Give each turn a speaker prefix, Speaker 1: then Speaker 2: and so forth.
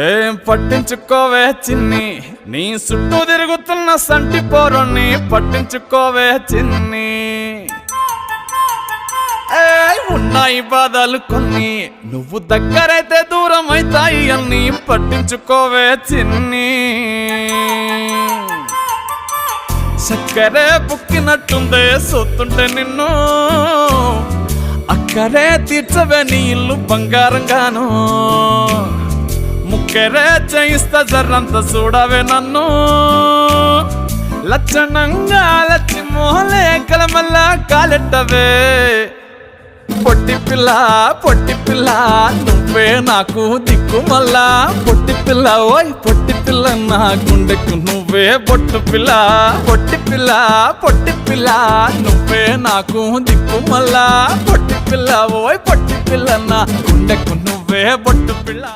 Speaker 1: ఏం పట్టించుకోవే చిన్ని, నీ చుట్టూ తిరుగుతున్న సంటి పోరుని పట్టించుకోవే చిన్ని. ఉన్నాయి బాధలు కొన్ని, నువ్వు దగ్గరైతే దూరం అవుతాయి అన్ని పట్టించుకోవే చిన్ని. చక్కరే బుక్కినట్టుందే సొత్తుంటే నిన్ను, అక్కడే తీర్చవే నీ ఇల్లు బంగారంగాను. ముక్కరే చేయిస్తా జర్రంత చూడవే నన్ను, లక్షణంగా లచ్చి మోహలే కలమల్లా కాలెట్టవే. పొట్టి పిల్ల నువ్వే నాకు దిక్కు మల్లా. పొట్టి పిల్ల ఓయ్ పొట్టి పిల్ల నా గుండెకు నువ్వే బొట్టు పిల్ల. పొట్టి పిల్ల నువ్వే నాకు దిక్కు మల్లా. పొట్టి పిల్ల ఓయ్ పొట్టి పిల్ల నా గుండెకు నువ్వే బొట్టు పిల్ల.